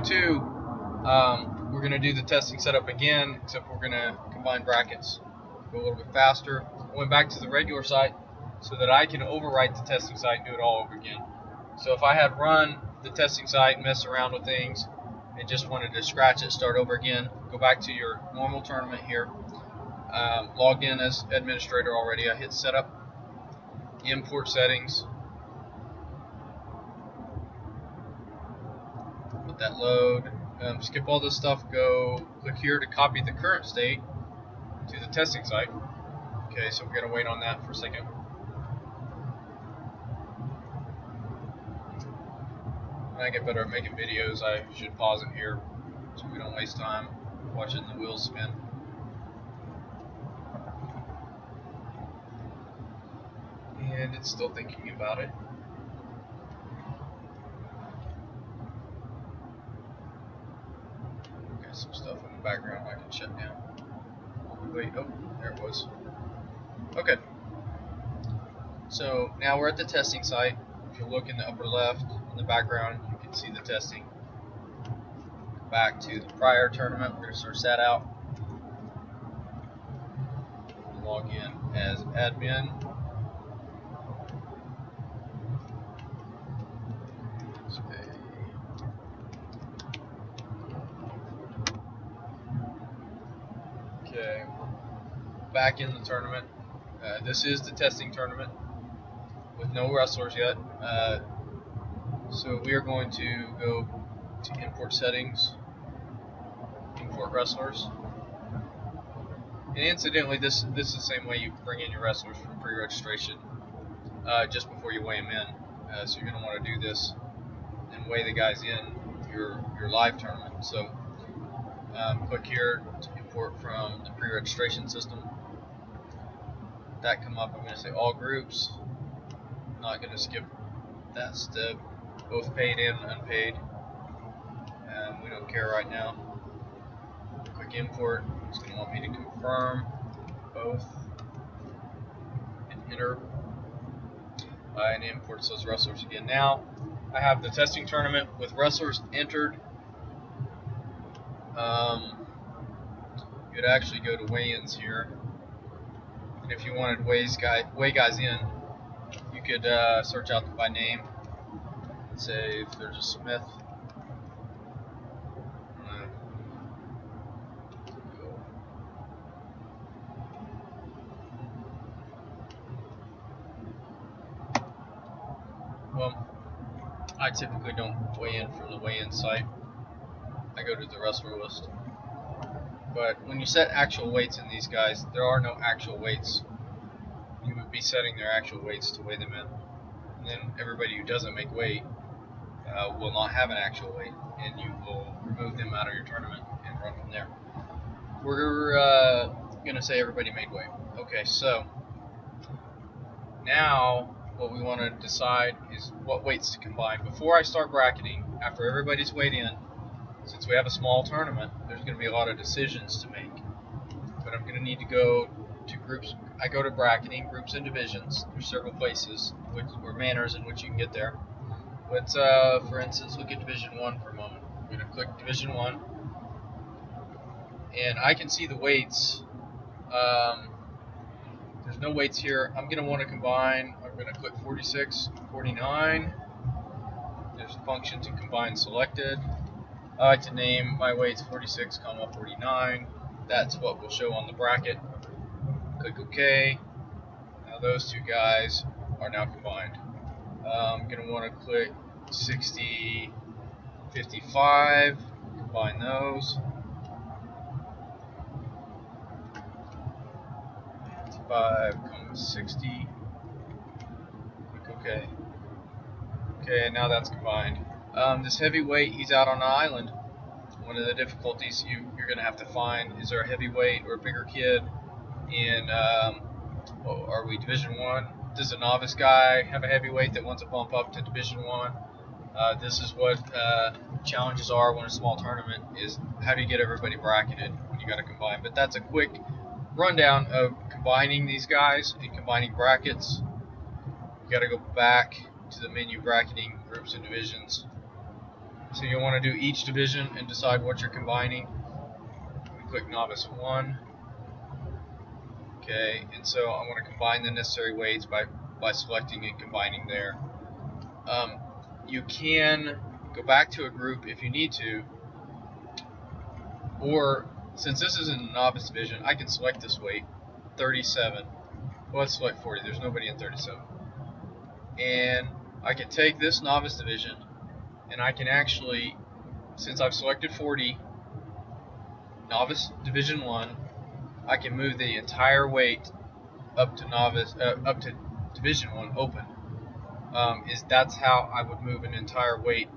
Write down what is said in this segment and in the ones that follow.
2, we're going to do the testing setup again, except we're going to combine brackets. Go a little bit faster. I went back to the regular site so that I can overwrite the testing site and do it all over again. So if I had run the testing site, mess around with things, and just wanted to scratch it, start over again, go back to your normal tournament here. Logged in as administrator already. I hit setup, import settings, let that load, skip all this stuff, go click here to copy the current state to the testing site. Okay, so we're going to wait on that for a second. When I get better at making videos, I should pause it here so we don't waste time watching the wheels spin. And it's still thinking about it. Got some stuff in the background I can shut down. Wait, oh, there it was. Okay. So now we're at the testing site. If you look in the upper left, in the background, you can see the testing. Back to the prior tournament, we're going to search that out. Log in as admin. Okay, back in the tournament. This is the testing tournament with no wrestlers yet. So we are going to go to import settings, import wrestlers. And incidentally, this is the same way you bring in your wrestlers for pre-registration, just before you weigh them in. So you're going to want to do this and weigh the guys in your live tournament. So click here to import from the pre-registration system. That come up, I'm going to say all groups. I'm not going to skip that step. Both paid and unpaid. We don't care right now. Click import. It's going to want me to confirm both and enter. And imports those wrestlers again. Now I have the testing tournament with wrestlers entered. You'd actually go to weigh-ins here, and if you wanted weigh guys in, you could search out by name. Say if there's a Smith. Well, I typically don't weigh in from the weigh-in site. I go to the wrestler list. But when you set actual weights in these guys, there are no actual weights. You would be setting their actual weights to weigh them in. And then everybody who doesn't make weight will not have an actual weight, and you will remove them out of your tournament and run from there. We're going to say everybody made weight. Okay, so now what we want to decide is what weights to combine. Before I start bracketing, after everybody's weighed in, since we have a small tournament, there's going to be a lot of decisions to make. But I'm going to need to go to groups. I go to bracketing, groups and divisions. There's several places or manners in which you can get there. But for instance, look at Division 1 for a moment. I'm going to click Division 1. And I can see the weights. There's no weights here. I'm going to want to combine. I'm going to click 46, 49. There's a function to combine selected. I like to name my weights 46, 49. That's what will show on the bracket. Click OK. Now those two guys are now combined. I'm going to want to click 60, 55. Combine those. 55, 60. Click OK. Okay, now that's combined. This heavyweight, he's out on an island. One of the difficulties you're going to have to find is there a heavyweight or a bigger kid in, are we Division 1? Does a novice guy have a heavyweight that wants to bump up to Division 1? This is what challenges are when a small tournament is how do you get everybody bracketed when you got to combine. But that's a quick rundown of combining these guys and combining brackets. You got to go back to the menu bracketing groups and divisions. So you'll want to do each division and decide what you're combining. We click Novice 1. Okay, and so I want to combine the necessary weights by selecting and combining there. You can go back to a group if you need to, or since this is in the novice division, I can select this weight, 37. Well, let's select 40. There's nobody in 37. And I can take this novice division, and I can actually, since I've selected 40, novice division 1, I can move the entire weight up to division 1 open. That's how I would move an entire weight,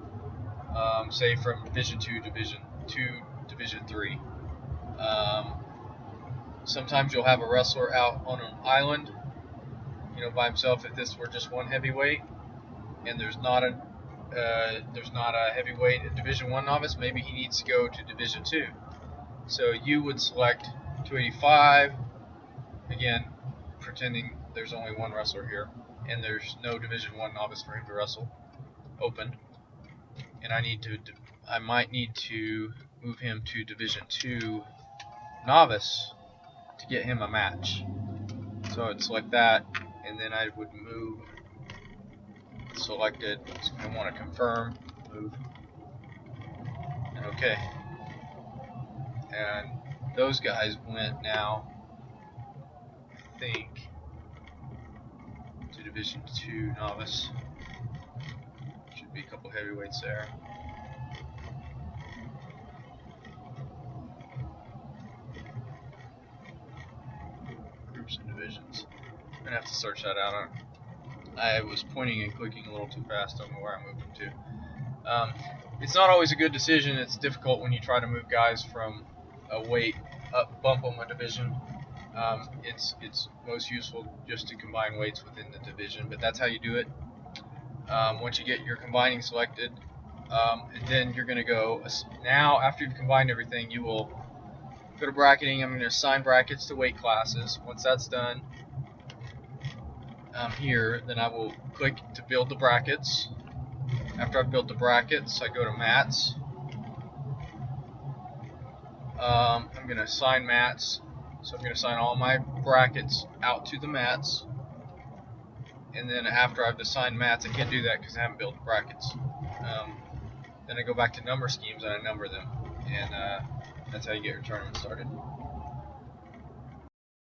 say from division 2 to division 3. Sometimes you'll have a wrestler out on an island, by himself. If this were just one heavyweight, and there's not a heavyweight at Division 1 novice, maybe he needs to go to Division 2. So you would select 285, again, pretending there's only one wrestler here, and there's no Division 1 novice for him to wrestle, open. And I might need to move him to Division 2 novice to get him a match. So I'd select that, and then I would move selected. So I want to confirm, move, and okay. And those guys went now, I think, to Division 2 novice. Should be a couple heavyweights there. Groups and divisions. I'm gonna have to search that out. I was pointing and clicking a little too fast. I don't know where I moved them to. It's not always a good decision. It's difficult when you try to move guys from a weight up, bump them a division. It's most useful just to combine weights within the division, but that's how you do it. Once you get your combining selected, and then you're going to go, now after you've combined everything, you will go to bracketing. I'm going to assign brackets to weight classes. Once that's done, here, then I will click to build the brackets. After I've built the brackets, I go to mats. I'm going to assign mats. So I'm going to assign all my brackets out to the mats. And then after I've assigned mats, I can't do that because I haven't built brackets. Then I go back to number schemes and I number them. And that's how you get your tournament started.